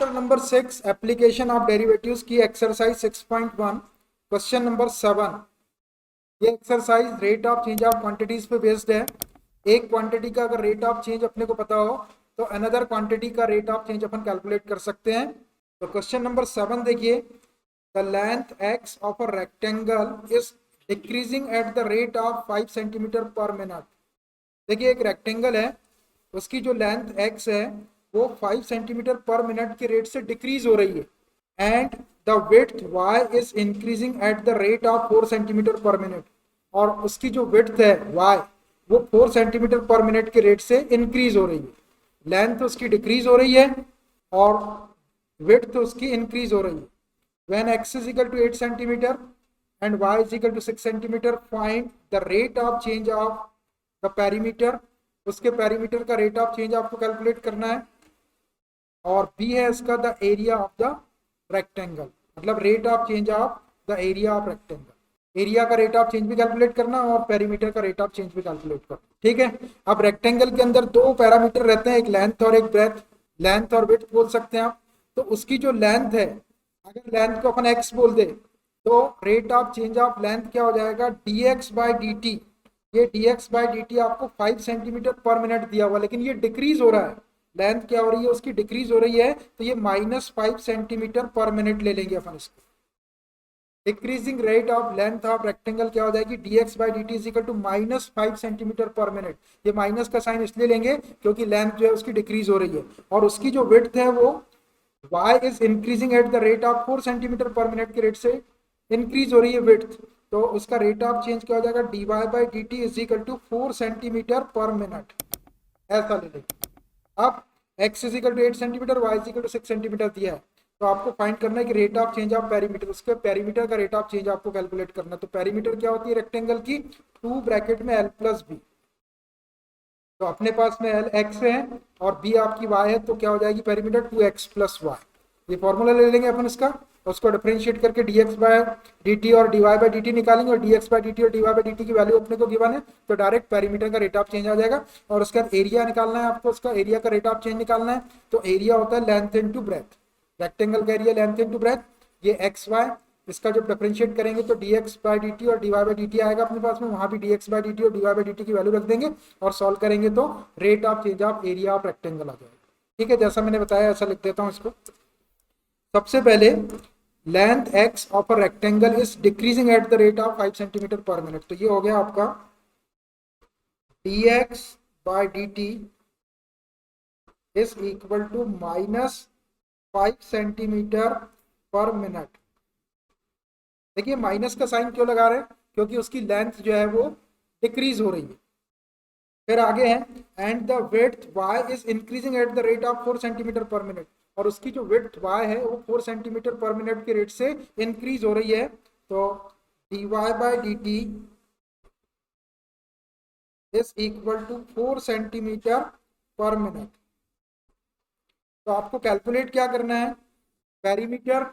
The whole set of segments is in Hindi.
Chapter number 6 application of derivatives की एक्सरसाइज 6.1 क्वेश्चन नंबर 7। ये exercise rate of change of quantities पे बेस्ड है। एक क्वांटिटी का अगर रेट ऑफ चेंज अपने को पता हो तो अनदर क्वांटिटी का रेट ऑफ चेंज अपन कैलकुलेट कर सकते हैं। तो क्वेश्चन नंबर 7 देखिए, the length x of a rectangle is decreasing at the rate of 5 centimetre per minute. देखिए एक रेक्टेंगल है, उसकी जो लेंथ x है वो 5 सेंटीमीटर पर मिनट के रेट से डिक्रीज हो रही है and the width y is increasing at the rate of 4 centimetre per minute. और उसकी जो विड्थ है y वो 4 सेंटीमीटर पर मिनट के रेट से इंक्रीज हो रही है। लेंथ उसकी डिक्रीज हो रही है और विड्थ उसकी इंक्रीज हो रही है। When x is equal to 8 centimetre and y is equal to 6 centimetre, find the rate of change of the perimeter. उसके पेरीमीटर का रेट ऑफ चेंज आपको कैलकुलेट करना है। और बी है इसका the area of the rectangle, मतलब rate of change of the area of rectangle. Area का रेट ऑफ चेंज भी कैलकुलेट करना और पेरीमीटर का रेट ऑफ चेंज भी कैलकुलेट करना। ठीक है, अब रेक्टेंगल के अंदर दो पैरामीटर रहते हैं, एक लेंथ और एक ब्रेथ। लेंथ और विड्थ बोल सकते हैं आप। तो उसकी जो लेंथ है, अगर लेंथ को अपन एक्स बोल दे तो rate of change of length क्या हो जाएगा, dx बाई dt। ये dx बाई dt आपको 5 सेंटीमीटर पर मिनट दिया हुआ, लेकिन ये डिक्रीज हो रहा है। लेंथ क्या हो रही है, उसकी डिक्रीज हो रही है, तो ये -5 सेंटीमीटर पर मिनट ले लेंगे अपन इसको। Decreasing rate of length of rectangle क्या हो जाएगी, dx by dt is equal to -5 centimetre per minute. ये माइनस का साइन इसलिए लेंगे क्योंकि लेंथ जो है उसकी डिक्रीज हो रही है। और उसकी जो विड्थ है वो y is increasing at the rate of 4 centimetre per minute के रेट से इंक्रीज हो रही है विड्थ। तो उसका रेट ऑफ चेंज क्या हो जाएगा, dy by dt is equal to 4 centimetre per minute. ऐसा ले लेंगे। अब x is equal to 8 centimetre, y is equal to 6 centimetre दिया है, तो आपको फाइंड करना है कि rate of change of perimeter, उसके पेरीमीटर का रेट ऑफ चेंज आपको कैलकुलेट करना है। तो पेरीमीटर क्या होती है रेक्टेंगल की, 2 ब्रैकेट में l प्लस बी। तो अपने पास में l x है और b आपकी y है, तो क्या हो जाएगी पेरीमीटर 2x प्लस वाई। ये फॉर्मूला ले लेंगे अपन इसका, उसको डिफरेंशिएट करके dx बाय dt और dy बाय dt निकालेंगे। और dx बाय dt और dy बाय dt की वैल्यू अपने को गिवन है, तो डायरेक्ट पेरीमीटर का रेट ऑफ चेंज आ जाएगा। और उसका एरिया निकालना है आपको, उसका एरिया का रेट ऑफ चेंज निकालना है। तो एरिया होता है लेंथ इनटू ब्रेथ, रेक्टेंगल का एरिया लेंथ इनटू ब्रेथ। ये एक्स वाई, इसका जब डिफरेंशिएट करेंगे तो dx बाय dt और dy बाय dt आएगा अपने पास में, वहां भी dx बाय dt और dy बाय dt की वैल्यू रख देंगे और सॉल्व करेंगे तो rate of change of area of rectangle आ जाएगा। ठीक है, जैसा मैंने बताया ऐसा लिख देता हूँ इसको। सबसे पहले length x of a rectangle is decreasing at the rate of 5 centimetre per minute. तो ये हो गया आपका dx by dt is equal to -5 centimetre per minute. देखिए माइनस का साइन क्यों लगा रहे हैं, क्योंकि उसकी लेंथ जो है वो डिक्रीज हो रही है। फिर आगे है and the width y is increasing at the rate of 4 centimetre per minute. और उसकी जो विड्थ y है वो 4 सेंटीमीटर पर मिनट के रेट से इंक्रीज हो रही है। तो dy by dt is equal to 4 centimetre per minute. तो आपको कैलकुलेट क्या करना है, perimeter,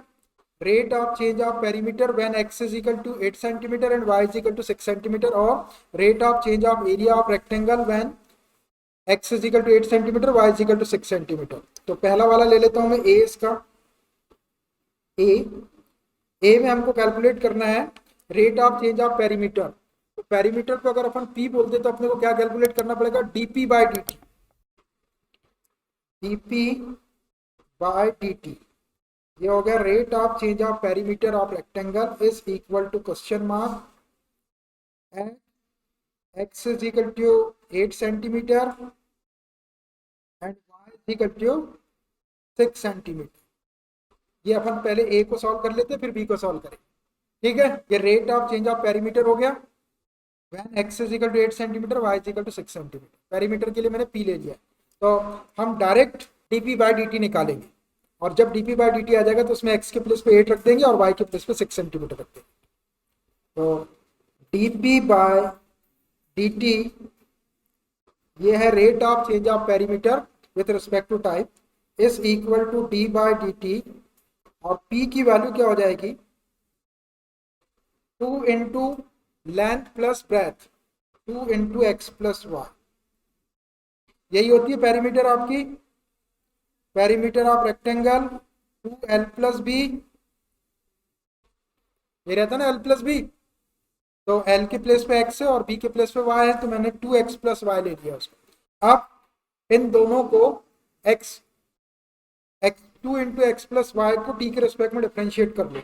rate of change of perimeter when x is equal to 8 centimetre and y is equal to 6 centimetre, और rate of change of area of rectangle when x is equal to 8 centimetre, y is equal to 6 centimetre. तो पहला वाला ले लेता हूं मैं a, इसका a में हमको कैलकुलेट करना है rate of change of perimeter. तो पेरीमीटर को अगर अपन p बोलते तो अपने को क्या कैलकुलेट करना पड़ेगा, dp by dt। dp by dt ये हो गया rate of change of perimeter of rectangle is equal to question mark x is equal to 8 centimetre and y is equal to 6 centimetre. ये अपन पहले a को सॉल्व कर लेते फिर b को सॉल्व करें। ठीक है, ये rate of change of perimeter हो गया when x is equal to 8 centimetre, y is equal to 6 centimetre. Perimeter के लिए मैंने p ले लिया, तो हम डायरेक्ट dp बाय dt निकालेंगे। और जब dp बाय dt आ जाएगा तो उसमें x के प्लेस पे 8 रख देंगे और y के प्लेस पे 6 सेंटीमीटर रख देंगे। तो dp बाय dt ये है rate of change of perimeter with respect to time is equal to d by dt। और p की वैल्यू क्या हो जाएगी, 2 into length plus breadth, 2 into X plus Y. यही होती है पेरीमीटर आपकी। Perimeter of rectangle 2l plus B, ये रहता ना l प्लस बी, तो l के प्लेस पे x है और b के प्लेस पे y है, तो मैंने 2x प्लस y ले लिया उसको। अब इन दोनों को x x2 into X plus Y को t के रिस्पेक्ट में डिफ्रेंशिएट कर लो,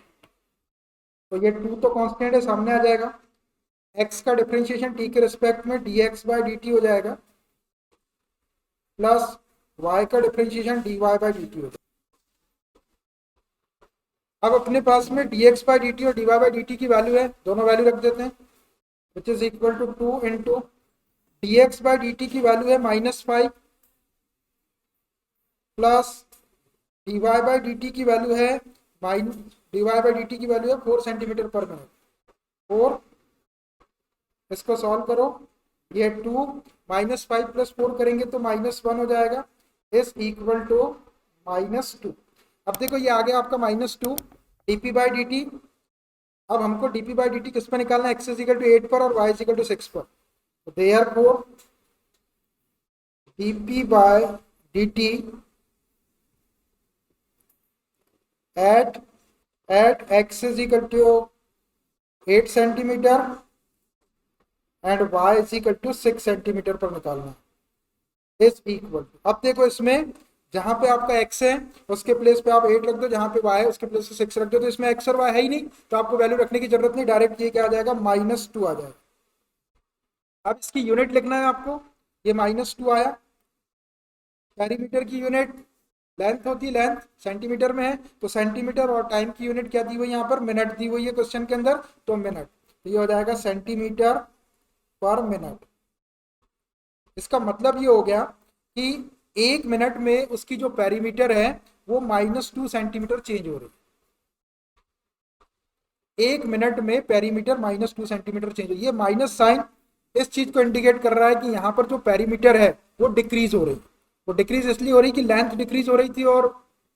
तो ये 2 तो कांस्टेंट है, सामने आ जाएगा। x का डिफ्रेंशिएशन t के रिस्पेक्ट में dx बाई डी हो जाएगा, प्लस y का डिफ्रेंशिएशन dy बाई डी हो जाएगा। अब अपने पास में dx बाई डी और dy बाई डी की वैल्यू है, दोनों वैल्यू रख देते हैं, which is equal to 2 into dx by D की वैल्यू है -5 प्लस dy बाई डी की वैल्यू है dy बाई डी की वैल्यू है 4 सेंटीमीटर पर मिनट। 4, इसको सॉल्व करो, ये 2 -5 प्लस 4 करेंगे तो -1 हो जाएगा, इज इक्वल टू -2। अब देखो ये आ गया आपका -2 dp बाई dt। अब हमको dp बाई dt किस पर निकालना है, x इज इक्वल टू 8 पर और y इज इक्वल टू 6 पर, तो therefore dp by dt at x is equal to 8 centimetre and y is equal to 6 centimetre पर निकालना है, इज इक्वल टू। अब देखो इसमें जहां पे आपका x है उसके प्लेस पे आप 8 रख दो, जहां पे y है उसके प्लेस पे 6 रख दो, तो इसमें x और y है ही नहीं, तो आपको वैल्यू रखने की जरूरत नहीं, डायरेक्ट ये क्या आ जाएगा -2 आ जाएगा। अब इसकी यूनिट लिखना है आपको, ये -2 आया, पेरीमीटर की यूनिट लेंथ होती है, लेंथ सेंटीमीटर में है, तो सेंटीमीटर, और टाइम की यूनिट क्या दी हुई है यहाँ पर, मिनट दी हुई है क्वेश्चन के अंदर, तो मिनट, तो ये हो जाएगा सेंटीमीटर पर मिनट। इसका मतलब ये हो गया कि 1 मिनट में उसकी जो पेरीमीटर है वो -2 सेंटीमीटर चेंज हो रही है। 1 मिनट में पेरीमीटर -2 सेंटीमीटर चेंज हो, ये माइनस साइन इस चीज को इंडिकेट कर रहा है कि यहाँ पर जो पेरीमीटर है वो डिक्रीज हो रही है। वो डिक्रीज इसलिए हो रही कि लेंथ डिक्रीज हो रही थी और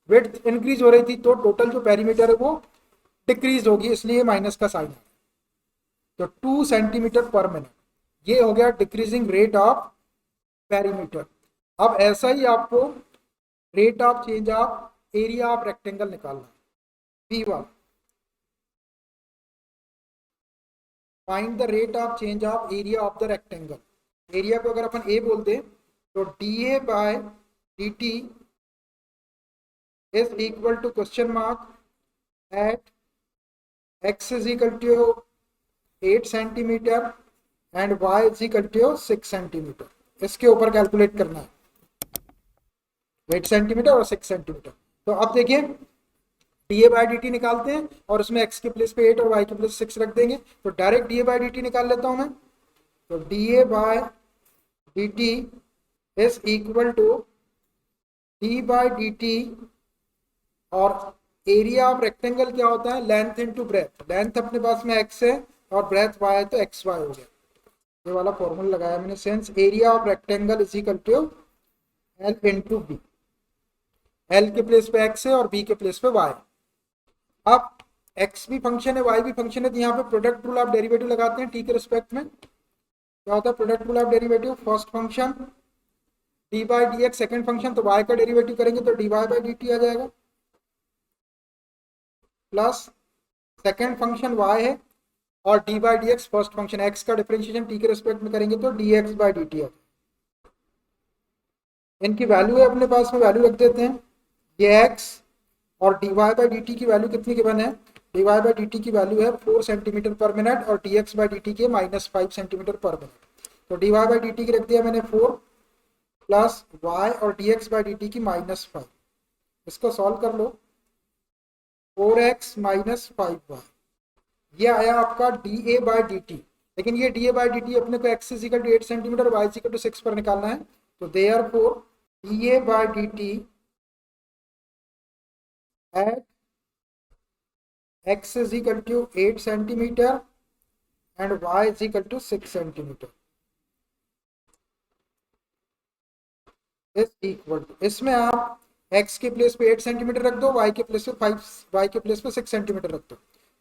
विड्थ इंक्रीज हो रही थी, तो टोटल जो पेरीमीटर है वो डिक्रीज होगी, इसलिए माइनस का साइन है। तो 2 सेंटीमीटर पर मिनट, ये हो गया डिक्रीजिंग रेट ऑफ पेरीमीटर। अब ऐसा ही आपको rate of change of area of rectangle निकालना है, V1। Find the rate of change of area of the rectangle. Area को अगर अपन ए बोल दें तो dA by dt is equal to question mark at x is equal to 8 centimetre and y is equal to 6 centimetre. इसके ऊपर कैलकुलेट करना है 8 सेंटीमीटर और 6 सेंटीमीटर। तो अब देखिए dA बाई dt निकालते हैं और उसमें x के प्लेस पे 8 और y के प्लेस 6 रख देंगे, तो डायरेक्ट dA बाई dt निकाल लेता हूं मैं। तो dA by dt is equal to d by dt, और एरिया ऑफ रेक्टेंगल क्या होता है, लेंथ इनटू ब्रेथ। लेंथ अपने पास में x है और ब्रेथ y है, तो xy हो गया, ये वाला फॉर्मूला लगाया मैंने, since area of rectangle is equal to l into b। l के प्लेस पे x है और b के प्लेस पे y। अब x भी फंक्शन है, y भी फंक्शन है, तो यहाँ पे प्रोडक्ट रूल ऑफ डेरिवेटिव लगाते हैं t के रिस्पेक्ट में। क्या होता है product rule of derivative, first function D by D x, second function तो y का डेरिवेटिव करेंगे तो dy बाई dt आ जाएगा, प्लस सेकेंड फंक्शन y है और D by D x first function, x का डिफरेंशिएशन t के रिस्पेक्ट में करेंगे तो dx बाई dt है। इनकी वैल्यू है अपने पास में, वैल्यू रख देते हैं, ये x और dy बाई dt की वैल्यू कितनी गिवन है, dy बाई dt की वैल्यू है 4 सेंटीमीटर पर मिनट और dx बाई dt के -5 सेंटीमीटर पर मिनट। तो dy बाई dt की रख दिया मैंने 4 प्लस y और dx बाई dt की -5। इसको सॉल्व कर लो, 4x -5y, ये आया आपका dA बाई dt। लेकिन ये dA बाई dt अपने को x is equal to 8 centimetre, y is equal to 6 पर निकालना है, तो therefore dA by dt at x is equal to 8 centimeter and y is equal to 6 centimeter is equal to, इसमें आप x के प्लेस पे 8 सेंटीमीटर रख दो, y के प्लेस पे 6 सेंटीमीटर रख दो,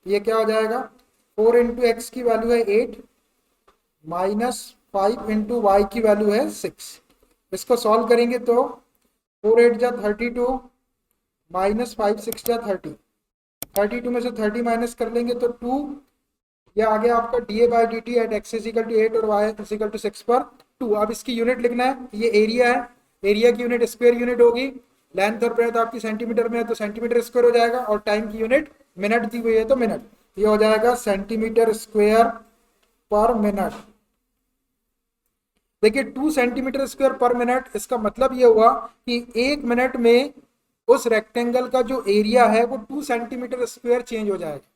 ये क्या हो जाएगा 4 इंटू एक्स की वैल्यू है 8 -5 इंटू वाई की वैल्यू है 6। इसको सॉल्व करेंगे तो 4 8 जा 32 माइनस 5 6 जा 30, 32 में से 30 माइनस कर लेंगे तो 2, ये आ गया आपका D by D T at X is equal to 8 और वाई इजिकल टू 6 पर 2। अब इसकी यूनिट लिखना है, ये एरिया है, एरिया की यूनिट स्क्वायर यूनिट होगी, लेंथ और ब्रेथ आपकी सेंटीमीटर में है तो सेंटीमीटर स्क्वायर हो जाएगा, और टाइम की यूनिट मिनट दी हुई है तो मिनट, ये हो जाएगा सेंटीमीटर स्क्वायर पर मिनट। देखिए 2 सेंटीमीटर स्क्वायर पर मिनट, इसका मतलब ये हुआ कि 1 मिनट में उस रेक्टेंगल का जो एरिया है वो 2 सेंटीमीटर स्क्वायर चेंज हो जाएगा।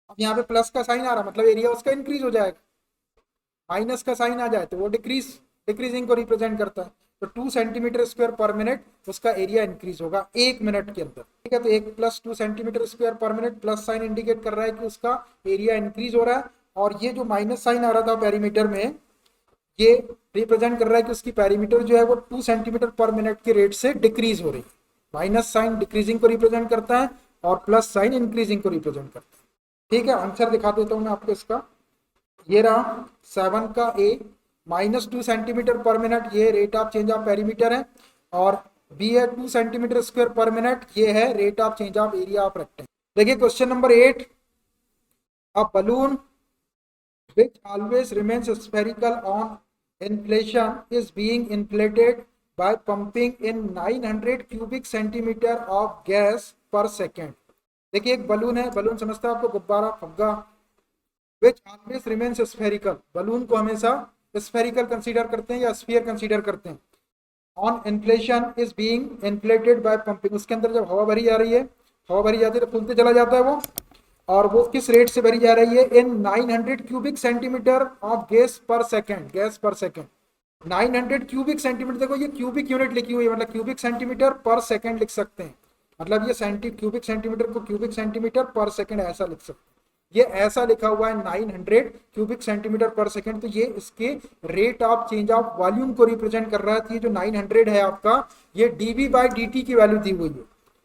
अब यहाँ पे प्लस का साइन आ रहा मतलब एरिया उसका इंक्रीज हो जाएगा, माइनस का साइन आ जाए तो वो डिक्रीजिंग को रिप्रेजेंट करता है। तो 2 सेंटीमीटर स्क्वायर पर मिनट उसका एरिया इंक्रीज होगा 1 मिनट के अंदर, ठीक है। तो 1 प्लस 2 सेंटीमीटर स्क्वायर पर मिनट, प्लस साइन इंडिकेट कर रहा है कि उसका एरिया इंक्रीज हो रहा है, और ये जो माइनस साइन आ रहा था पेरीमीटर में, ये रिप्रेजेंट कर रहा है कि उसकी पेरीमीटर जो है वो 2 सेंटीमीटर पर मिनट के रेट से डिक्रीज हो रही है। माइनस साइन डिक्रीजिंग को रिप्रेजेंट करता है और प्लस साइन इंक्रीजिंग को रिप्रेजेंट करता है, ठीक है। आंसर दिखा देता हूं मैं आपको इसका, ये रहा 7 का ए, माइनस 2 सेंटीमीटर पर मिनट ये rate of change of perimeter है, और बी है 2 सेंटीमीटर स्क्वायर पर मिनट, ये है rate of change of area of rectangle. देखिए question number 8, a balloon which always remains spherical on inflation is being inflated by pumping in 900 cubic centimeter of gas per second। देखिए एक बलून है, बलून समझते हैं आपको गुब्बारा फुग्गा, which always remains spherical, balloon को हमेशा स्फेरिकल कंसीडर करते हैं या स्फीयर कंसीडर करते हैं। On inflation is being inflated by pumping, उसके अंदर जब हवा भरी जा रही है, हवा भरी जाती है तो फूलते चला जाता है वो, और वो किस रेट से भरी जा रही है, इन 900 क्यूबिक सेंटीमीटर ऑफ गैस पर सेकेंड, गैस पर सेकेंड 900 क्यूबिक सेंटीमीटर। देखो ये क्यूबिक यूनिट लिखी हुई है, मतलब क्यूबिक सेंटीमीटर पर सेकेंड लिख सकते हैं, मतलब ये क्यूबिक सेंटीमीटर को क्यूबिक सेंटीमीटर पर सेकेंड ऐसा लिख सकते हैं। ये ऐसा लिखा हुआ है 900 क्यूबिक सेंटीमीटर पर सेकेंड, तो ये इसके rate of change of volume को रिप्रेजेंट कर रहा है। तो ये जो 900 है आपका, ये डीवी बाई डी की वैल्यू दी हुई है,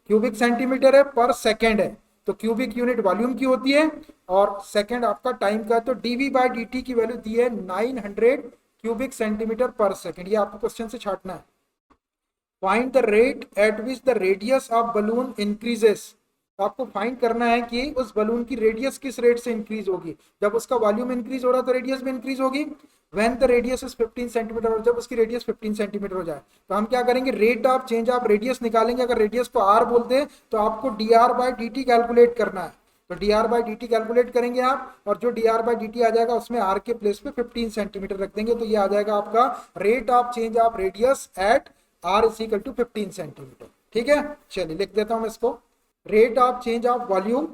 क्यूबिक सेंटीमीटर है पर सेकेंड है, तो क्यूबिक यूनिट वॉल्यूम की होती है और सेकेंड आपका टाइम का, तो डीवी बाई डी की वैल्यू दी है 900 क्यूबिक सेंटीमीटर पर सेकेंड। ये आपको क्वेश्चन से छाटना है। Find the rate at which the radius of balloon increases, आपको फाइंड करना है कि उस बलून की रेडियस किस रेट से इंक्रीज होगी। जब उसका वॉल्यूम इंक्रीज हो रहा है तो रेडियस भी इंक्रीज होगी। When the radius is 15 centimetre, और जब उसकी रेडियस 15 सेंटीमीटर हो जाए तो हम क्या करेंगे, rate of change of radius निकालेंगे। अगर रेडियस को आर बोलते हैं तो आपको d are by D t calculate करना है, तो d are by D t calculate करेंगे आप, और जो d are by D t आ जाएगा उसमें आर के प्लेस पे 15 सेंटीमीटर रख देंगे, तो ये आ जाएगा आपका rate of change of radius at are is equal to 15 centimetre. ठीक है, चलिए लिख देता हूं इसको, rate of change of volume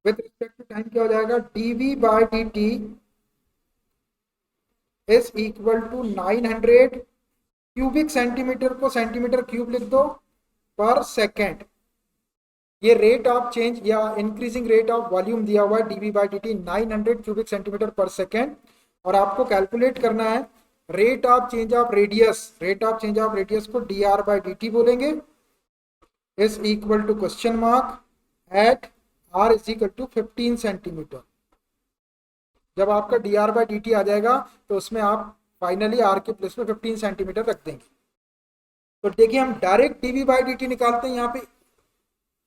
with respect to time क्या हो जाएगा, DV by D T is equal to 900 cubic centimetre को सेंटीमीटर क्यूब लिख दो पर सेकेंड। ये रेट ऑफ चेंज या इंक्रीजिंग रेट ऑफ वॉल्यूम दिया हुआ है DV by D T 900 cubic centimetre per second, और आपको कैलकुलेट करना है rate of change of radius, rate of change of radius को d are by D t बोलेंगे, is equal to question mark at are is equal to 15 centimetre. जब आपका D R by D t आ जाएगा तो उसमें आप फाइनली आर के प्लेस में 15 सेंटीमीटर रख देंगे। तो देखिए हम direct DV by D T निकालते हैं, यहाँ पे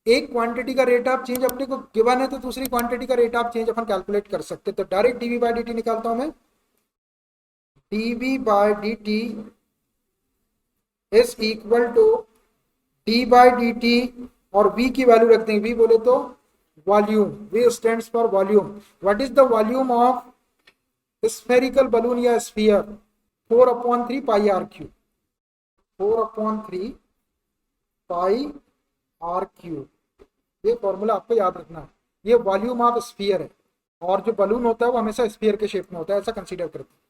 एक क्वांटिटी का रेट ऑफ चेंज अपने को गिवन है तो दूसरी क्वांटिटी का रेट ऑफ चेंज अपन कैलकुलेट कर सकते हैं। तो direct DV by D t निकालता हूं मैं, d v by D T is equal to d by D t, और v की वैल्यू रख देंगे, v बोले तो volume, v stands for volume. What is the volume of spherical balloon या sphere, 4/3 pi are cube, 4/3 pi are cube. ये फॉर्मूला आपको याद रखना है, ये वॉल्यूम ऑफ स्फीयर है, और जो बलून होता है वो हमेशा स्फीयर के शेप में होता है, ऐसा कंसीडर करते हैं।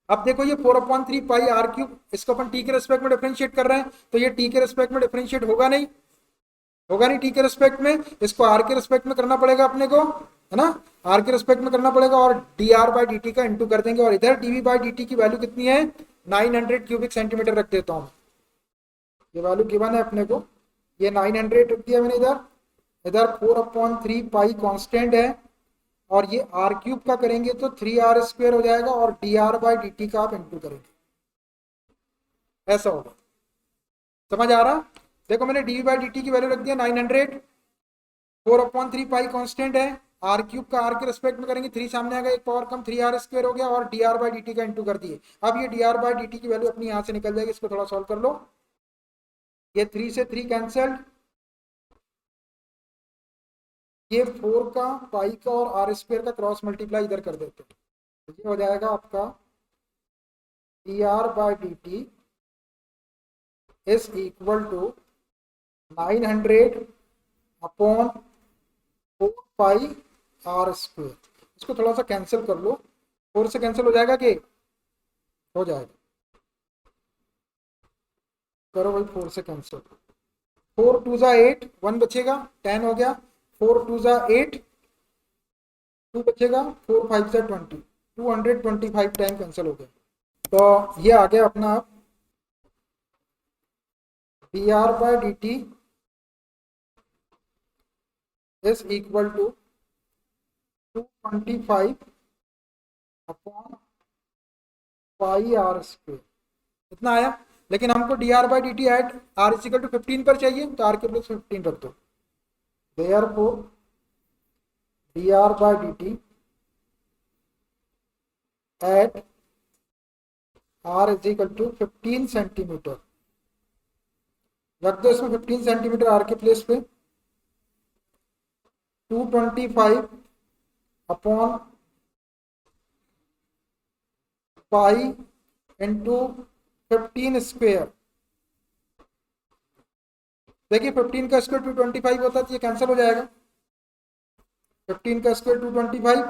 अब देखो ये 4/3 पाई आर क्यूब, इसको अपन टी के रेस्पेक्ट में डिफरेंशिएट कर रहे हैं, तो ये टी के रेस्पेक्ट में डिफरेंशिएट होगा नहीं, होगा नहीं टी के रेस्पेक्ट में, इसको आर के रेस्पेक्ट में करना पड़ेगा अपने को, है ना, आर के रेस्पेक्ट में करना पड़ेगा, और D R by D T का इंटू कर देंगे, और इधर डीवी बाई डी टी की वैल्यू कितनी है, 900 क्यूबिक सेंटीमीटर रख देता हूँ, ये वैल्यू गिवन है अपने को, ये 900 रख दिया मैंने इधर, इधर 4/3 पाई कांस्टेंट है, और ये आर क्यूब का करेंगे तो 3r स्क्वायर हो जाएगा, और D R by D T का आप इंटू करेंगे, ऐसा होगा। समझ आ रहा? देखो मैंने डी बाई डी टी की वैल्यू रख दिया 900, 4/3 पाई कांस्टेंट है, आर क्यूब का आर के रेस्पेक्ट में करेंगे, 3 सामने आ गया, एक पावर कम 3r² हो गया, और D R by D T का इंटू कर दिए। अब ये D are by D T की वैल्यू अपनी यहाँ से निकल जाएगी, इसको थोड़ा सॉल्व कर लो। ये 3 से 3 कैंसल्ड, ये 4 का पाई का और r² का क्रॉस मल्टीप्लाई इधर कर देते हैं, तो ये हो जाएगा आपका D R by D T is equal to 900 upon 4 pi r²। इसको थोड़ा सा कैंसिल कर लो, 4 से कैंसिल हो जाएगा कि हो जाएगा, करो भाई 4 से कैंसिल। 4 2 जा 8, 1 बचेगा, 10 हो गया, 4 2 जा 8, 2 बचेगा, 4 5 जा 20, 225 टाइम कैंसिल हो गया। तो ये आ गया अपना D are by D T is equal to 225 upon pi r², इतना आया। लेकिन हमको D are by D T at R is equal to 15 पर चाहिए, तो आर के प्लस 15 रख दो। Therefore D are by D T at R is equal to 15 centimetre, रख दो इसमें 15 सेंटीमीटर आर के प्लेस पे। 225 अपॉन पाई इंटू 15²। देखिए 15 का स्क्वायर 225 होता है, तो ये कैंसिल हो जाएगा। 15 का स्क्वायर 225,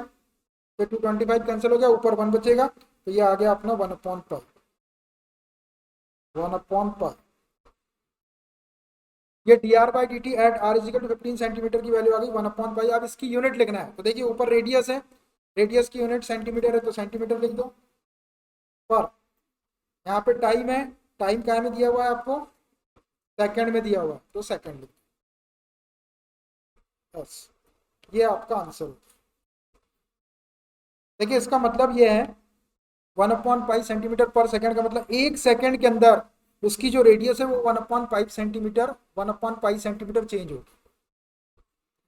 तो 225 कैंसिल हो गया, ऊपर 1 बचेगा, तो ये आ गया अपना 1/पाई, 1/पाई। ये D are by D T at R is equal to 15 centimetre की वैल्यू आ गई 1/पाई। अब इसकी यूनिट लिखना है, तो देखिए ऊपर रेडियस है, रेडियस की यूनिट सेंटीमीटर है, तो सेंटीमीटर लिख दो। पर यहाँ पे टाइम है, टाइम क्या में दिया हुआ है आपको, सेकंड में दिया हुआ है, तो सेकंड लिख दो, बस ये आपका आंसर है। देखिए इसका मतलब ये है 1/पाई सेंटीमीटर पर सेकंड का मतलब 1 सेकंड के अंदर उसकी जो रेडियस है वो 1/5 सेंटीमीटर 1/पाई सेंटीमीटर चेंज होगी,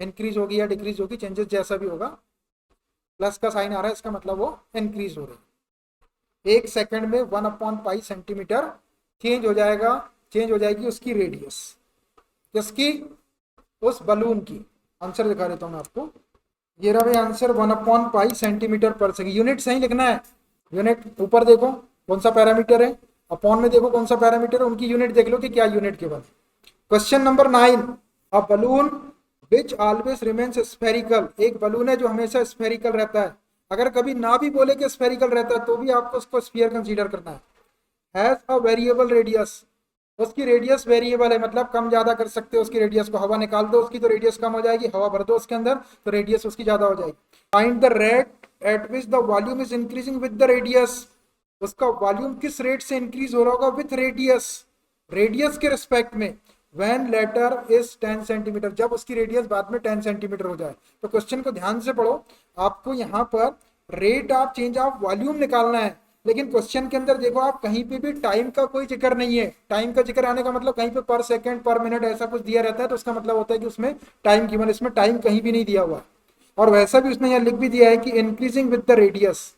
इंक्रीज होगी या डिक्रीज होगी, चेंजेस जैसा भी होगा, प्लस का साइन आ रहा है, इसका मतलब वो इंक्रीज हो रही है। 1 सेकंड में 1/पाई सेंटीमीटर चेंज हो जाएगा, चेंज हो जाएगी उसकी रेडियस, किसकी, उस बलून की। आंसर दिखा देता हूँ मैं आपको, ये रहा भाई आंसर 1/पाई सेंटीमीटर पर सेकंड। यूनिट सही लिखना है, यूनिट ऊपर देखो कौन सा पैरामीटर है, अपॉन में देखो कौन सा पैरामीटर है, उनकी यूनिट देख लो कि क्या यूनिट के बाद। Question number 9, a balloon which always remains spherical, एक बलून है जो हमेशा स्फेरिकल रहता है, अगर कभी ना भी बोले कि स्फेरिकल रहता है तो भी आपको उसको स्फीयर कंसीडर करना है। हैज अ वेरिएबल रेडियस, उसकी रेडियस वेरिएबल है, मतलब कम ज्यादा कर सकते हो उसकी रेडियस को, हवा निकाल दो उसकी तो रेडियस कम हो जाएगी, हवा भर दो उसके अंदर तो रेडियस उसकी ज्यादा हो जाएगी। Find the rate at which the volume is increasing with the radius, उसका वॉल्यूम किस रेट से इंक्रीज हो रहा होगा विथ रेडियस, रेडियस के रिस्पेक्ट में। व्हेन लेटर इज 10 सेंटीमीटर, जब उसकी रेडियस बाद में 10 सेंटीमीटर हो जाए। तो क्वेश्चन को ध्यान से पढ़ो, आपको यहाँ पर rate of change of volume निकालना है, लेकिन क्वेश्चन के अंदर देखो आप कहीं पे भी टाइम का कोई जिक्र नहीं है। टाइम का जिक्र आने का मतलब कहीं पे पर सेकंड पर मिनट ऐसा कुछ दिया रहता है, तो उसका मतलब होता है कि उसमें टाइम गिवन, इसमें टाइम कहीं भी नहीं दिया हुआ। और वैसा भी उसने यहाँ लिख भी दिया है कि इंक्रीजिंग विद द रेडियस,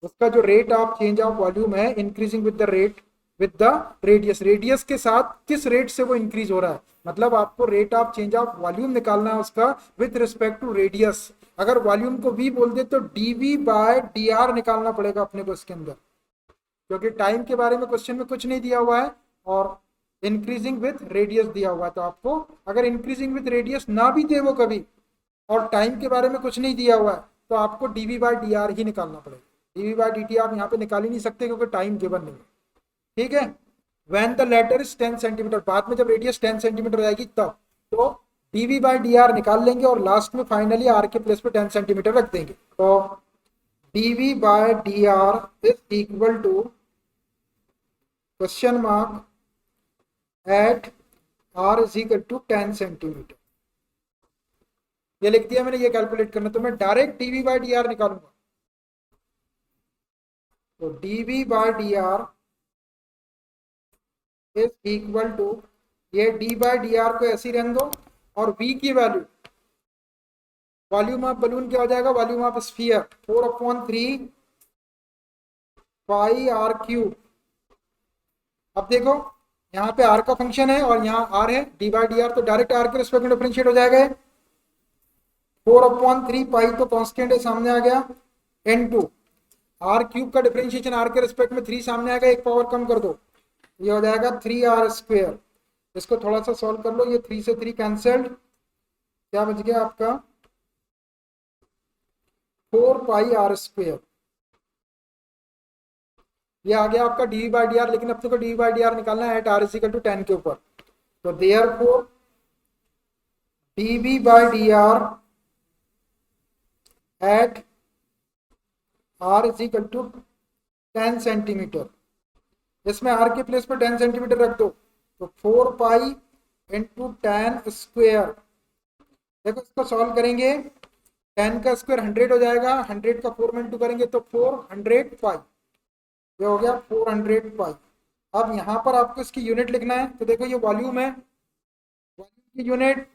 उसका जो rate of change of volume है increasing with the rate with the radius, radius के साथ किस रेट से वो इंक्रीज हो रहा है, मतलब आपको rate of change of volume निकालना है उसका विथ रिस्पेक्ट टू रेडियस। अगर वॉल्यूम को v बोल दे तो dv बाय dr निकालना पड़ेगा अपने को इसके अंदर, क्योंकि टाइम के बारे में क्वेश्चन में कुछ नहीं दिया हुआ है और इंक्रीजिंग विथ रेडियस दिया हुआ है। तो आपको अगर इंक्रीजिंग विथ रेडियस ना भी दे वो कभी और टाइम के बारे में कुछ नहीं दिया हुआ है, तो आपको dv बाय dr ही निकालना पड़ेगा। dv बाय dt आप यहाँ पे निकाल ही नहीं सकते क्योंकि टाइम गिवन नहीं है, ठीक है। When the latter is 10 centimetre, बाद में जब रेडियस 10 सेंटीमीटर हो जाएगी तब, तो dv बाय dr निकाल लेंगे और लास्ट में फाइनली r के प्लेस पे 10 सेंटीमीटर रख देंगे। तो dv by dr is equal to question mark at r is equal to 10 centimetre, ये लिख दिया मैंने, ये कैलकुलेट करना, तो मैं डायरेक्ट dv बाय dr निकालूंगा। तो dv by dr is equal to, ये डी बाई डी आर को ऐसे ही रहने दो, और वी की वैल्यू, वॉल्यूम ऑफ बलून क्या हो जाएगा, volume of sphere 4/3 pi are cube. अब देखो यहाँ पे आर का फंक्शन है और यहाँ आर है, डी बाई डी आर, तो डायरेक्ट आर के रिस्पेक्ट में डिफरेंशिएट हो जाएगा। 4/3 पाई तो कांस्टेंट है, सामने आ गया, n2 आर क्यूब का डिफरेंशिएशन आर के रिस्पेक्ट में 3 सामने आएगा, एक पावर कम कर दो, ये हो जाएगा 3r²। इसको थोड़ा सा सॉल्व कर लो, ये 3 से 3 कैंसल्ड, क्या बच गया आपका 4πr²। ये आ गया आपका डी बाई डी आर, लेकिन अब तो डी बाई डी आर निकालना है एट r = 10 के ऊपर, तो therefore dv by D R at r = 10 centimetre. इसमें r के प्लेस पर 10 सेंटीमीटर रख दो, तो 4 पाई इंटू 10²। देखो इसको सॉल्व करेंगे, 10 का स्क्वायर 100 हो जाएगा, 100 का 4 में 2 करेंगे तो 400 पाई, ये हो गया 400 पाई। अब यहाँ पर आपको इसकी यूनिट लिखना है, तो देखो ये वॉल्यूम है, वॉल्यूम की यूनिट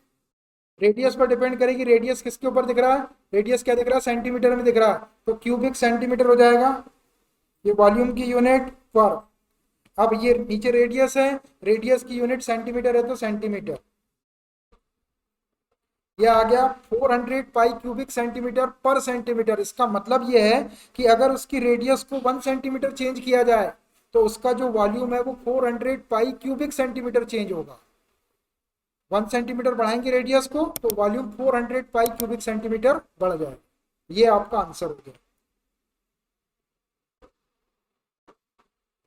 रेडियस पर डिपेंड करेगी, रेडियस किसके ऊपर दिख रहा है, रेडियस क्या दिख रहा है, सेंटीमीटर में दिख रहा है, तो क्यूबिक सेंटीमीटर हो जाएगा ये वॉल्यूम की यूनिट पर। अब ये नीचे रेडियस है, रेडियस की यूनिट सेंटीमीटर है तो सेंटीमीटर, ये आ गया 400 पाई क्यूबिक सेंटीमीटर पर सेंटीमीटर। इसका मतलब ये है कि अगर उसकी रेडियस को 1 सेंटीमीटर चेंज किया जाए तो उसका जो वॉल्यूम है वो 400 पाई क्यूबिक सेंटीमीटर चेंज होगा। 1 सेंटीमीटर बढ़ाएंगे रेडियस को तो वॉल्यूम 400 पाई क्यूबिक सेंटीमीटर बढ़ जाएगा। ये आपका आंसर हो गया,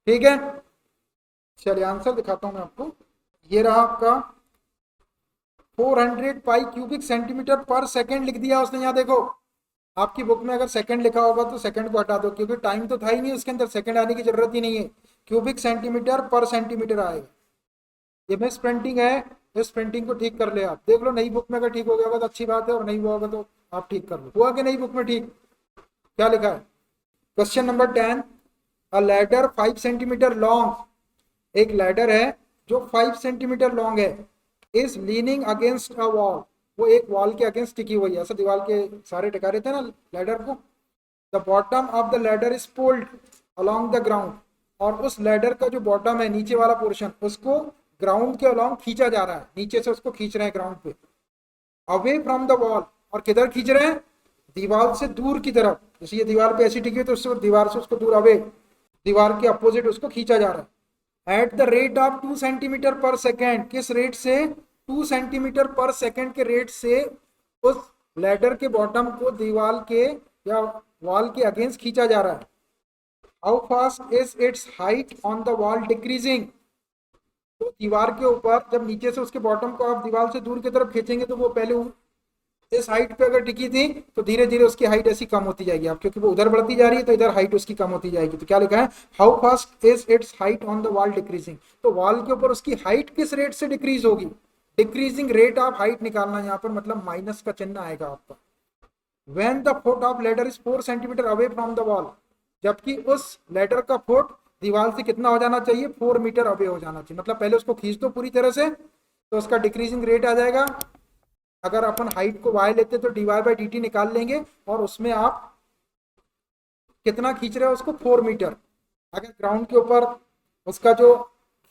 ठीक है। चलिए आंसर दिखाता हूं मैं आपको, ये रहा आपका 400 पाई क्यूबिक सेंटीमीटर पर सेकंड लिख दिया उसने। यहाँ देखो आपकी बुक में अगर सेकंड लिखा होगा तो सेकंड को हटा दो, क्योंकि टाइम तो था ही नहीं उसके अंदर, सेकंड आने की जरूरत ही नहीं है, क्यूबिक सेंटीमीटर पर सेंटीमीटर आएगा। ये मिस प्रिंटिंग है, इस प्रिंटिंग को ठीक कर ले आप, देख लो नई बुक में अगर ठीक हो गया होगा तो अच्छी बात है, और नहीं हुआ होगा तो आप ठीक कर लो। हुआ कि नई बुक में ठीक, क्या लिखा है, क्वेश्चन नंबर 10, अ लैडर 5 सेंटीमीटर लॉन्ग, एक लैडर है जो 5 सेंटीमीटर लॉन्ग है, is leaning against a wall, वो एक वॉल के अगेंस्ट टिकी हुई है, ऐसा दीवार के सारे टिका रहते हैं ना लैडर को। The bottom of the ladder is pulled along the ground, और उस लैडर का जो बॉटम है नीचे वाला पोर्शन, उसको ग्राउंड के अलोंग खींचा जा रहा है, नीचे से उसको खींच रहे हैं ग्राउंड पे, अवे फ्रॉम द वॉल, और किधर खींच रहे हैं, दीवार से दूर की तरफ। जैसे ये दीवार पे ऐसी टिकी है तो उससे दीवार से उसको दूर, अवे दीवार के अपोजिट उसको खींचा जा रहा है। Eight the rate of 2 centimetre per second, किस रेट से, 2 सेंटीमीटर पर सेकेंड के रेट से उस लैडर के बॉटम को दीवार के या वॉल के अगेंस्ट खींचा जा रहा है। How fast is its height on the wall decreasing, तो दीवार के ऊपर जब नीचे से उसके बॉटम को आप दीवार से दूर की तरफ खींचेंगे तो वो पहले इस हाइट पे अगर टिकी थी तो धीरे धीरे उसकी हाइट ऐसी कम होती जाएगी, आप क्योंकि वो उधर बढ़ती जा रही है तो इधर हाइट उसकी कम होती जाएगी। तो क्या लिखा है, how fast is its height on the wall decreasing, तो वॉल के ऊपर उसकी हाइट किस रेट से डिक्रीज होगी, डिक्रीजिंग रेट ऑफ हाइट निकालना, यहाँ पर मतलब माइनस का चिन्ह आएगा आपका। When the foot of ladder is 4 centimetre away from the wall, जबकि उस लेडर का फुट दीवार से कितना हो जाना चाहिए, 4 मीटर अवे हो जाना चाहिए, मतलब पहले उसको खींच दो पूरी तरह से तो उसका डिक्रीजिंग रेट आ जाएगा। अगर अपन हाइट को y लेते तो dy/dt निकाल लेंगे और उसमें आप कितना खींच रहे हो उसको, 4 मीटर। अगर ग्राउंड के ऊपर उसका जो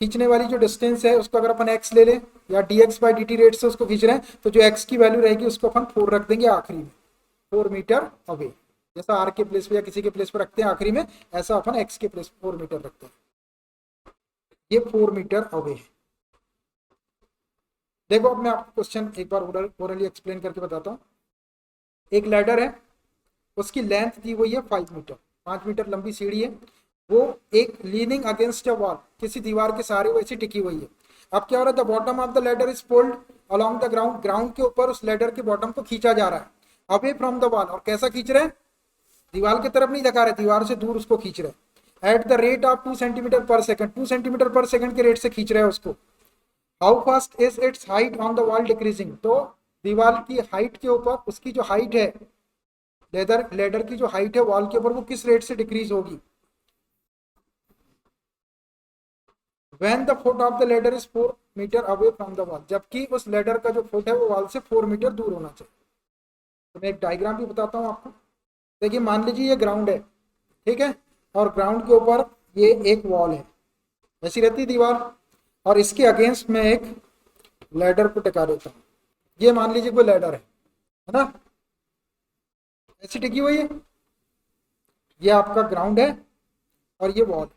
खींचने वाली जो डिस्टेंस है उसको अगर अपन x ले लें या dx/dt रेट से उसको खींच रहे हैं तो जो x की वैल्यू रहेगी उसको अपन 4 रख देंगे आखिरी में, 4 मीटर अवे, जैसा r के प्लेस पे या किसी के प्लेस पे रखते हैं आखिरी में, ऐसा अपन x के प्लेस 4 मीटर रखते हैं, ये 4 मीटर अवे है। देखो अब मैं आपको क्वेश्चन एक बार ओरली एक्सप्लेन करके बताता हूँ। एक लैडर है, उसकी लेंथ दी हुई है 5 मीटर, 5 मीटर लंबी सीढ़ी है, वो एक लीनिंग अगेंस्ट अ वॉल, किसी दीवार के सहारे वैसी टिकी हुई है। अब क्या हो रहा है, the bottom of the ladder is pulled along the ground, ground के ऊपर उस लैडर के बॉटम को खींचा जा रहा है, अवे फ्रॉम द वॉल, और कैसा खींच रहे हैं, दीवार की तरफ नहीं दिखा रहे, दीवार से दूर उसको खींच रहे हैं। Eight the rate of 2 centimetre पर सेकंड, 2 सेंटीमीटर पर सेकंड के रेट से खींच रहे हैं उसको। How fast is its height on the wall decreasing, तो दीवार की हाइट के ऊपर उसकी जो हाइट है, लेडर की जो हाइट है वॉल के ऊपर, वो किस रेट से डिक्रीज होगी। When the foot of the ladder is 4 metre away from the wall, जबकि उस लेडर का जो फुट है वो वॉल से 4 मीटर दूर होना चाहिए। तो मैं एक डायग्राम भी बताता हूँ आपको। देखिए मान लीजिए ये ग्राउंड है, ठीक है, और ग्राउंड के ऊपर ये एक वॉल है, ऐसी रहती है दीवार, और इसके अगेंस्ट में एक लैडर को टिका देता हूँ। ये मान लीजिए कोई लैडर है ना, ऐसी टिकी हुई है। ये आपका ग्राउंड है और ये वॉल,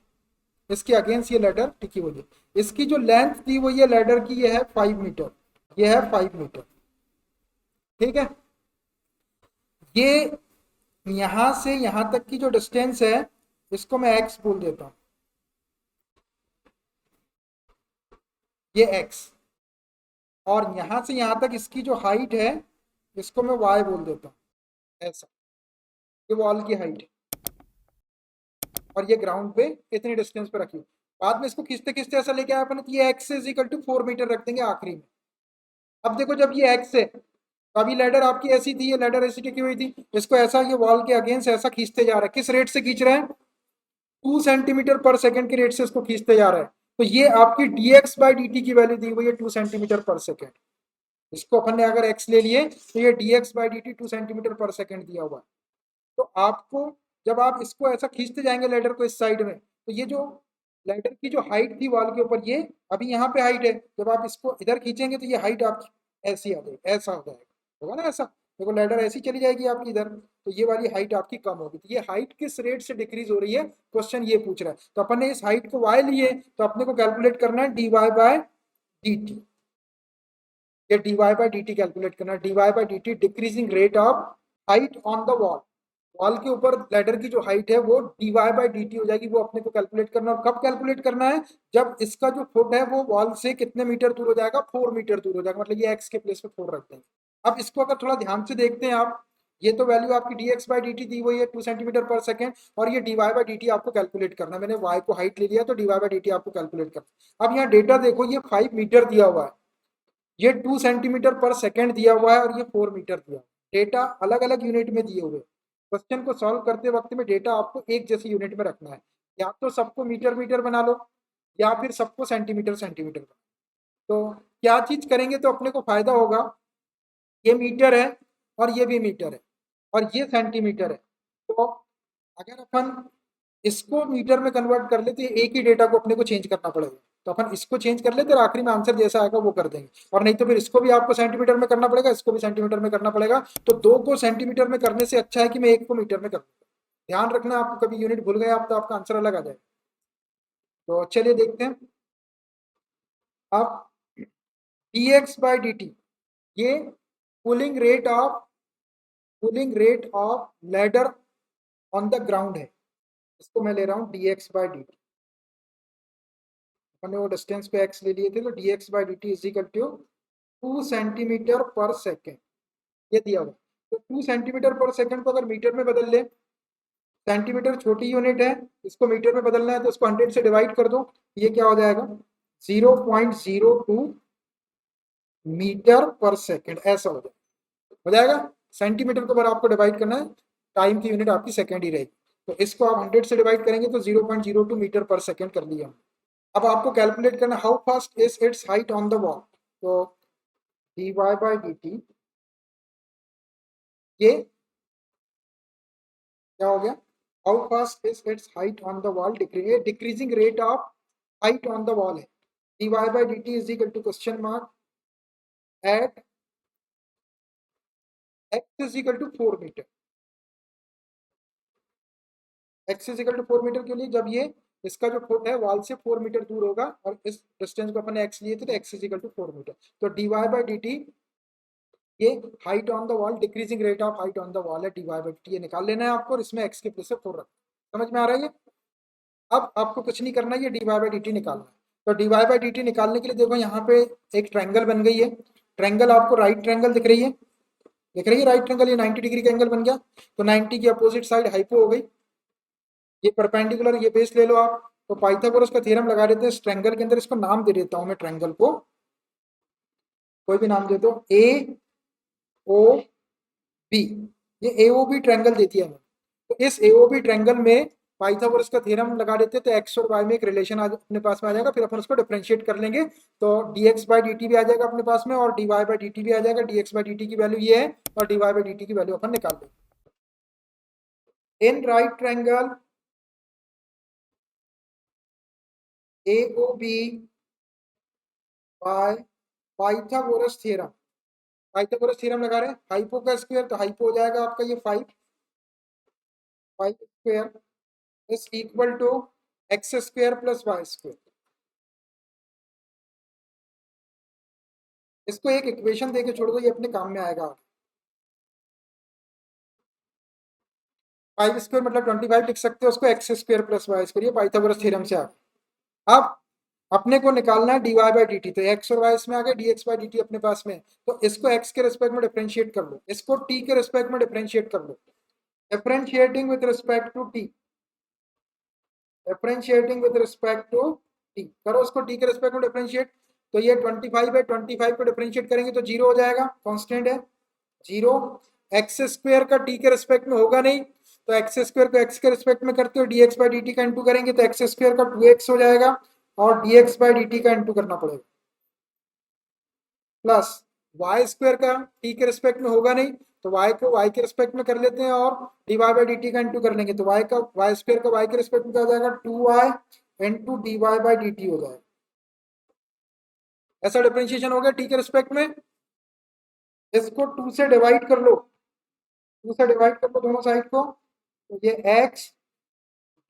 इसके अगेंस्ट ये लैडर टिकी हुई है। इसकी जो लेंथ दी हुई है लैडर की, ये है 5 मीटर, ये है 5 मीटर, ठीक है। ये यहां से यहां तक की जो डिस्टेंस है इसको मैं एक्स बोल देता हूं, ये एक्स। और यहां से यहां तक इसकी जो हाइट है इसको मैं वाई बोल देता हूं, ऐसा। ये वॉल की हाइट है और ये ग्राउंड पे इतनी डिस्टेंस पे रखी। बाद में इसको खींचते खींचते ऐसा लेके आया अपन, तो ये X is equal to 4 metre रख देंगे आखिरी में। अब देखो जब ये एक्स है तो अभी लैडर आपकी ऐसी थी, ये लैडर ऐसी टिकी हुई थी, इसको ऐसा ये वॉल के अगेंस्ट ऐसा खींचते जा रहा है। किस रेट से खींच रहे हैं? 2 सेंटीमीटर पर सेकंड के रेट से इसको खींचते जा रहा है। तो ये आपकी dx बाई डी टी की वैल्यू दी हुई है 2 सेंटीमीटर पर सेकंड। इसको अपन ने अगर x ले लिए तो ये dx by D T 2 centimetre पर सेकंड दिया हुआ है। तो आपको जब आप इसको ऐसा खींचते जाएंगे लेडर को इस साइड में, तो ये जो लेडर की जो हाइट थी वॉल के ऊपर, ये अभी यहाँ पे हाइट है, जब आप इसको इधर खींचेंगे तो ये हाइट आपकी ऐसी आ जाएगी, ऐसा हो जाएगा, होगा ना ऐसा। देखो लेडर ऐसी चली जाएगी आपकी इधर, तो ये वाली हाइट आपकी कम होगी। तो ये हाइट किस रेट से डिक्रीज हो रही है, क्वेश्चन ये पूछ रहा है। तो अपन ने इस हाइट को वाई लिए, तो अपने को कैलकुलेट करना है d y by d t. ये D y by d t calculate करना है, d y by d t decreasing rate of height on the wall. Wall के ऊपर लेडर की जो हाइट है वो d Y by D t हो जाएगी, वो अपने को कैलकुलेट करना है। और कब कैलकुलेट करना है? जब इसका जो फुट है वो वॉल से कितने मीटर दूर हो जाएगा, 4 मीटर दूर हो जाएगा, मतलब ये एक्स के प्लेस पे 4 रख देंगे। अब इसको अगर थोड़ा ध्यान से देखते हैं आप, ये तो वैल्यू आपकी d x by D t दी हुई है 2 सेंटीमीटर पर सेकेंड, और ये D Y by D t आपको कैलकुलेट करना है। मैंने वाई को हाइट ले लिया तो D Y by D t आपको कैलकुलेट करना है। अब यहाँ डेटा देखो, ये 5 मीटर दिया हुआ है, ये 2 सेंटीमीटर पर सेकेंड दिया हुआ है, और ये 4 मीटर दिया। डेटा अलग अलग यूनिट में दिए हुए। क्वेश्चन को सॉल्व करते वक्त में डेटा आपको एक जैसी यूनिट में रखना है, या तो सबको मीटर मीटर बना लो या फिर सबको सेंटीमीटर सेंटीमीटर बना लो। तो क्या चीज करेंगे तो अपने को फायदा होगा, ये मीटर है और ये भी मीटर है और ये सेंटीमीटर है। तो अगर अपन इसको मीटर में कन्वर्ट कर ले तो एक ही डेटा को अपने को चेंज करना पड़ेगा। तो अपन इसको चेंज कर लेते, आखिरी में आंसर जैसा आएगा वो कर देंगे। और नहीं तो फिर इसको भी आपको सेंटीमीटर में करना पड़ेगा, इसको भी सेंटीमीटर में करना पड़ेगा। तो दो को सेंटीमीटर में करने से अच्छा है कि मैं एक को मीटर में कर दूँ। ध्यान रखना, आपको कभी यूनिट भूल गए आप तो आपका आंसर अलग आ जाएगा। तो चलिए देखते हैं। अब dx बाई डी टी, ये pulling rate of ladder on the ground है। इसको मैं ले रहा हूँ dx बाई डी टी। मैंने वो डिस्टेंस पे x ले लिए थे, तो dx by D T is equal to 2 centimetre per second, ये दिया हुआ। तो 2 सेंटीमीटर पर सेकेंड को अगर मीटर में बदल ले, सेंटीमीटर छोटी यूनिट है, इसको मीटर में बदलना है तो इसको 100 से डिवाइड कर दो, ये क्या हो जाएगा 0.02 मीटर पर सेकेंड, ऐसा हो जाएगा। सेंटीमीटर को अगर आपको डिवाइड करना है, टाइम की यूनिट आपकी सेकेंड ही रहेगी, तो इसको आप 100 से डिवाइड करेंगे तो 0.02 मीटर पर सेकेंड कर लिया। अब आपको कैलकुलेट करना how fast is its height on the wall. तो D Y by D t, ये क्या हो गया, how fast is its height on the wall, decreasing rate of height on the wall है। D Y by D T is equal to question mark at x is equal to 4 metre. X is equal to 4 metre के लिए जब ये इसका जो फुट है वॉल से 4 मीटर दूर होगा, और इस डिस्टेंस को अपने एक्स लिए थे, तो x is equal to 4 metre. तो D Y by D t, ये height on the wall, decreasing rate of height on the wall है, d Y by D t, ये निकाल लेना है आपको, और इसमें एक्स के प्लेस से 4 रखना। समझ में आ रहा है? अब आपको कुछ नहीं करना, ये D Y by D T निकालना है। तो D Y by D T निकालने के लिए देखो यहाँ पे एक ट्रायंगल बन गई है। ट्रायंगल आपको राइट ट्रायंगल दिख रही है, दिख रही है राइट ट्रायंगल, ये 90 डिग्री का एंगल बन गया। तो 90 की अपोजिट साइड हाइपो हो गई, ये परपेंडिकुलर, ये बेस ले लो आप। तो पाइथागोरस का थ्योरम लगा देते हैं इस ट्रायंगल के अंदर। इसको नाम दे देता हूं मैं, ट्रायंगल को कोई भी नाम दे दो, ए ओ बी। ये ए ओ बी ट्रायंगल देती है हमें। तो इस ए ओ बी ट्रायंगल में पाइथागोरस का थ्योरम लगा देते तो एक्स और वाई में एक रिलेशन अपने पास में आ जाएगा, फिर अपन उसको डिफरेंशिएट कर लेंगे तो dx बाई dt भी आ जाएगा अपने पास में और dy बाई dt भी आ जाएगा। dx बाई dt की वैल्यू ये है और dy बाई dt की वैल्यू अपन निकाल लेंगे। In right triangle AOB by Pythagoras theorem, Pythagoras theorem लगा रहे हैं, हाइपो का स्क्वायर तो हाइपो हो जाएगा आपका ये 5 square is equal to X square plus Y square. इसको एक इक्वेशन देके छोड़ दो, ये अपने काम में आएगा। 5 स्क्वायर मतलब 25 लिख सकते हो उसको, X square plus Y square, ये पाइथागोरस थ्योरम से आ गया। अब अपने को निकालना है dy बाई डी टी, तो एक्स और वाई इसमें आ गए, dx बाई डी टी अपने पास में, तो इसको x के रिस्पेक्ट में डिफरेंशिएट कर लो, इसको t के रिस्पेक्ट में डिफरेंशिएट कर लो। Differentiating with respect to t, differentiating with respect to t, करो उसको t के रिस्पेक्ट में डिफरेंशिएट, तो ये 25 है, 25 को डिफरेंशिएट करेंगे तो 0 हो जाएगा, कांस्टेंट है 0। एक्स स्क्वायर का t के रिस्पेक्ट में होगा नहीं, तो एक्स स्क्वायर को x के रिस्पेक्ट में करते हो dx बाई dt का इंटू करेंगे तो एक्स स्क्वायर का 2x हो जाएगा और dx बाई dt का इंटू करना पड़ेगा, प्लस वाई स्क्वायर का t के रिस्पेक्ट में होगा नहीं, तो y को y के रिस्पेक्ट में कर लेते हैं और dy बाई dt का इंटू कर लेंगे, तो y का y स्क्वायर का y के रिस्पेक्ट में क्या हो जाएगा 2y into dy by dt हो जाएगा। ऐसा डिफरेंशिएशन हो गया t के रिस्पेक्ट में। इसको 2 से डिवाइड कर लो, 2 से डिवाइड कर लो दोनों साइड को, तो ये x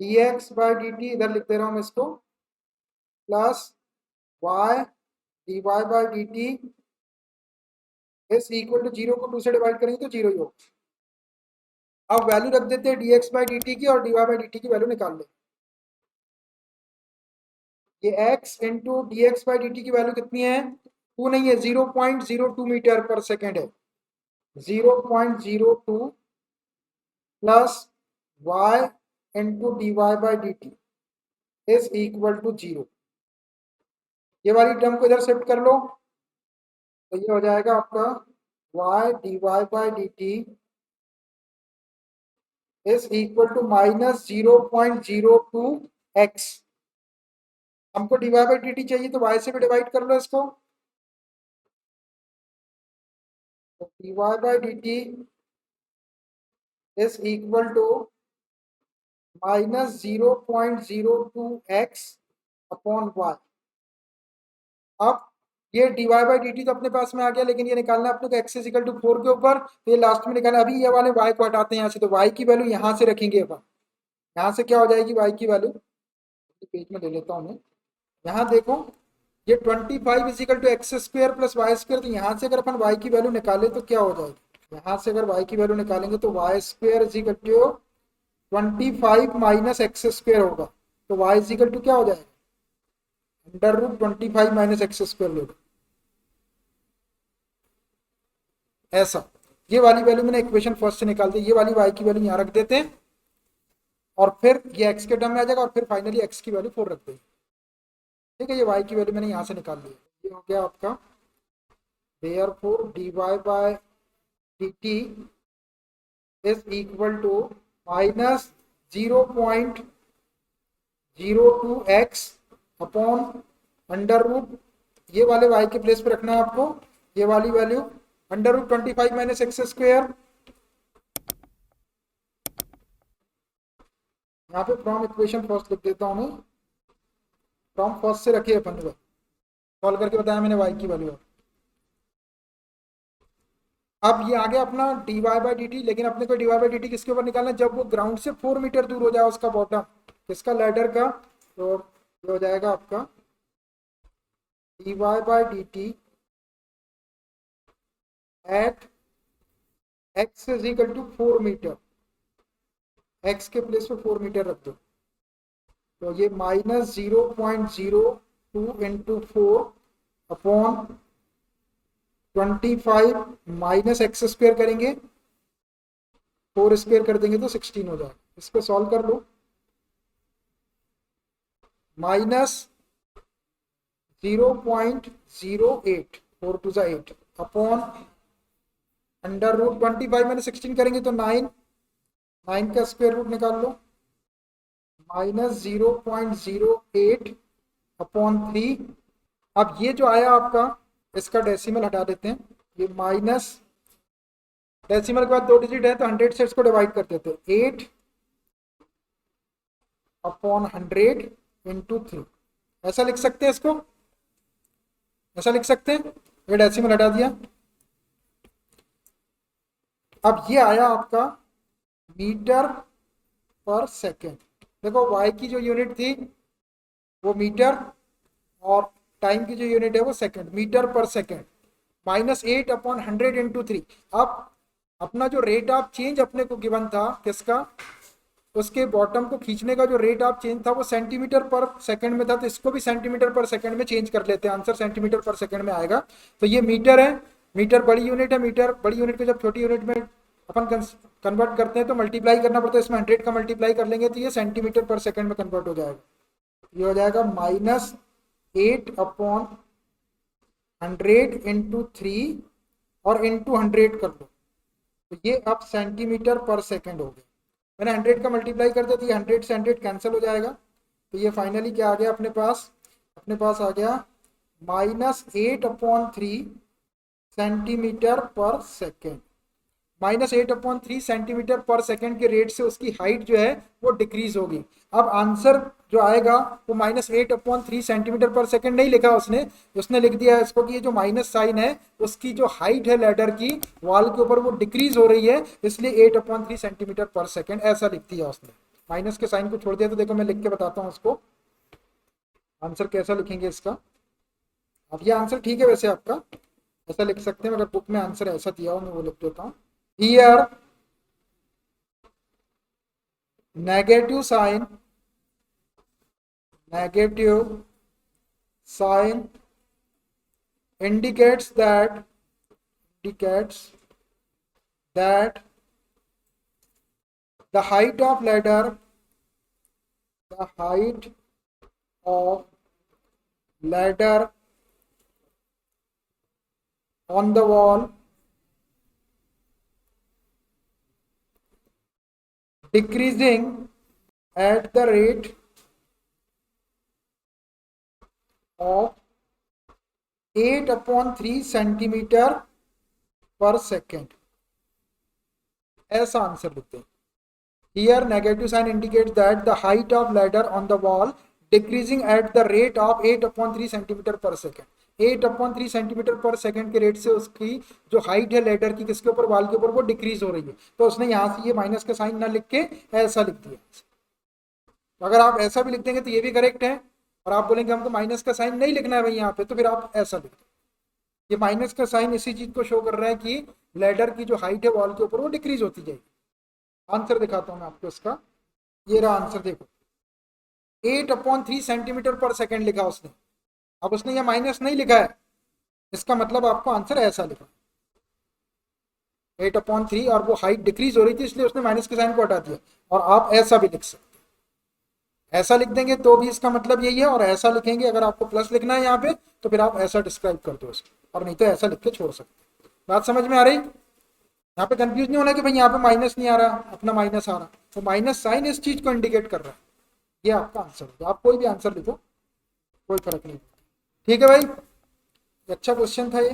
dx बाई dt इधर लिख दे रहा हूं मैं इसको, plus y dy by dt is equal to 0 को 2 से डिवाइड करेंगे तो 0 ही होगा। अब वैल्यू रख देते हैं dx बाई dt की और dy बाई dt की वैल्यू निकाल लें। ये x into D x by D T की वैल्यू कितनी है, 2 नहीं है, 0.02 मीटर पर सेकेंड है, 0.02 plus y into D Y by D T is equal to 0। ये वाली टर्म को इधर शिफ्ट कर लो, तो ये हो जाएगा आपका y D Y by D T is equal to minus 0.02 x। हमको D Y by D T चाहिए तो y से भी डिवाइड कर लो इसको, तो dy by dt is equal to minus 0.02x upon y। अब ये dy by dt तो अपने पास में आ गया, लेकिन ये निकालना है अपने को x इक्वल टू 4 के ऊपर, तो ये लास्ट में निकालना। अभी ये वाले y को हटाते हैं यहाँ से, तो y की वैल्यू यहाँ से रखेंगे अपन, यहाँ से क्या हो जाएगी y की वैल्यू, पेज में ले लेता हूँ मैं, यहाँ देखो ये 25 is equal to X square plus Y square, तो यहाँ से अगर अपन y की वैल्यू निकाले तो क्या हो जाएगी, यहाँ से अगर y की वैल्यू निकालेंगे तो Y square is equal to 25 minus X square होगा, तो y इजिकल टू क्या हो जाएगा under root 25 minus X square ले लो, ऐसा। ये वाली वैल्यू मैंने इक्वेशन फर्स्ट से निकाल दी, ये वाली y की वैल्यू यहाँ रख देते हैं और फिर ये x के टर्म में आ जाएगा और फिर फाइनली x की वैल्यू 4 रख देंगे, ठीक है। ये y की वैल्यू मैंने यहाँ से निकाल ली, ये हो गया आपका therefore dy by dt is equal to minus 0.02x upon under root, ये वाले y के प्लेस पे रखना है आपको, ये वाली value under root 25 minus X square, यहाँ पे फ्रॉम इक्वेशन फर्स्ट लिख देता हूँ मैं, फ्रॉम फर्स्ट से रखिए अपन ने सॉल्व करके बताया मैंने y की वैल्यू। अब ये आ गया अपना dy बाई डी टी, लेकिन अपने को dy बाई डी टी किसके ऊपर निकालना है, जब वो ग्राउंड से 4 मीटर दूर हो जाए उसका बॉटम, किसका लैडर का, तो ये हो जाएगा आपका dy by D T at x is equal to 4 metre, x के प्लेस पे 4 मीटर रख दो, तो ये minus 0.02 into 4 upon 25 minus X square करेंगे, 4 स्क्वायर कर देंगे तो 16 हो जाएगा। इसको सॉल्व कर लो, minus 0.08 4 to 8 upon under root 25 minus 16 करेंगे तो 9 का स्क्वायर रूट निकाल लो, -0.08 अपॉन 3। अब ये जो आया आपका, इसका डेसिमल हटा देते हैं, ये माइनस, डेसिमल के बाद 2 डिजिट है तो 100 से इसको डिवाइड कर देते हैं, 8 अपॉन 100 इंटू 3। ऐसा लिख सकते हैं इसको, ऐसा लिख सकते हैं, ये डेसिमल हटा दिया। अब ये आया आपका मीटर पर सेकेंड। देखो वाई की जो यूनिट थी वो मीटर, और टाइम की जो यूनिट है वो सेकंड, मीटर पर सेकंड। -8 upon 100 into 3। अब अपना जो रेट ऑफ चेंज अपने को गिवन था किसका, उसके बॉटम को खींचने का जो रेट ऑफ चेंज था वो सेंटीमीटर पर सेकंड में था, तो इसको भी सेंटीमीटर पर सेकंड में चेंज कर लेते हैं, आंसर सेंटीमीटर पर सेकंड में आएगा। तो ये मीटर है, मीटर बड़ी यूनिट है, मीटर बड़ी यूनिट को जब छोटी यूनिट में अपन कन्वर्ट करते हैं तो मल्टीप्लाई करना पड़ता है, इसमें 100 का मल्टीप्लाई कर लेंगे तो ये सेंटीमीटर पर सेकंड में कन्वर्ट हो जाएगा। ये हो जाएगा -8 अपॉन 100 इंटू 3 और इंटू 100 कर लो, तो ये अब सेंटीमीटर पर सेकंड हो गया। मैंने 100 का मल्टीप्लाई कर दिया तो ये 100 से 100 कैंसिल हो जाएगा, तो ये फाइनली क्या आ गया अपने पास आ गया -8 upon 3 centimetre per second. -8 upon 3 centimetre per second के रेट से उसकी हाइट जो है वो डिक्रीज होगी। अब आंसर जो आएगा वो -8 अपॉन 3 सेंटीमीटर पर सेकेंड नहीं लिखा उसने लिख दिया है इसको कि ये जो माइनस साइन है उसकी जो हाइट है लैडर की वॉल के ऊपर वो डिक्रीज हो रही है, इसलिए 8 अपॉन 3 सेंटीमीटर पर सेकेंड ऐसा लिख दिया उसने। माइनस के साइन को छोड़ दिया, तो देखो मैं लिख के बताता हूँ उसको आंसर कैसा लिखेंगे इसका। अब ये आंसर ठीक है वैसे आपका, ऐसा लिख सकते हैं, अगर बुक में आंसर ऐसा दिया हो मैं वो लिख देता हूँ। Here negative sign indicates that the height of ladder on the wall decreasing at the rate of 8 upon 3 centimetre per second, ऐसा आंसर लिखते हैं। Here negative sign indicates that the height of ladder on the wall decreasing at the rate of 8 upon 3 centimetre per second. 8 upon 3 centimetre पर सेकंड के रेट से उसकी जो हाइट है लेडर की किसके ऊपर, वॉल के ऊपर, वो डिक्रीज हो रही है, तो उसने यहाँ से ये माइनस का साइन ना लिख के ऐसा लिख दिया। अगर आप ऐसा भी लिख देंगे तो ये भी करेक्ट है, और आप बोलेंगे हमको माइनस का साइन नहीं लिखना है भाई यहाँ पे, तो फिर आप ऐसा लिख दो। ये माइनस का साइन इसी चीज को शो कर रहा है कि लेडर की जो हाइट है वॉल के ऊपर वो डिक्रीज होती जाएगी। आंसर दिखाता हूँ मैं आपको इसका, ये रहा आंसर, देखो 8 अपॉन 3 सेंटीमीटर पर सेकेंड लिखा उसने। अब उसने ये माइनस नहीं लिखा है, इसका मतलब आपको आंसर ऐसा लिखा 8 अपॉन 3, और वो हाइट डिक्रीज हो रही थी इसलिए उसने माइनस के साइन को हटा दिया। और आप ऐसा भी लिख सकते हैं, ऐसा लिख देंगे तो भी इसका मतलब यही है, और ऐसा लिखेंगे अगर आपको प्लस लिखना है यहाँ पे तो फिर आप ऐसा डिस्क्राइब कर दो इसको, और नहीं तो ऐसा लिख के छोड़ सकते। बात समझ में आ रही? यहाँ पे कंफ्यूज नहीं होना कि भाई यहाँ पे माइनस नहीं आ रहा, अपना माइनस आ रहा, तो माइनस साइन इस चीज को इंडिकेट कर रहा है। ये आपका आंसर है, आप कोई भी आंसर लिखो कोई फर्क नहीं। ठीक है भाई, अच्छा क्वेश्चन था ये,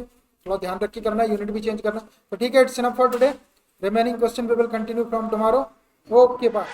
थोड़ा ध्यान रख के करना, यूनिट भी चेंज करना। तो ठीक है, it's enough for today, remaining question we will continue from tomorrow. Okay bye.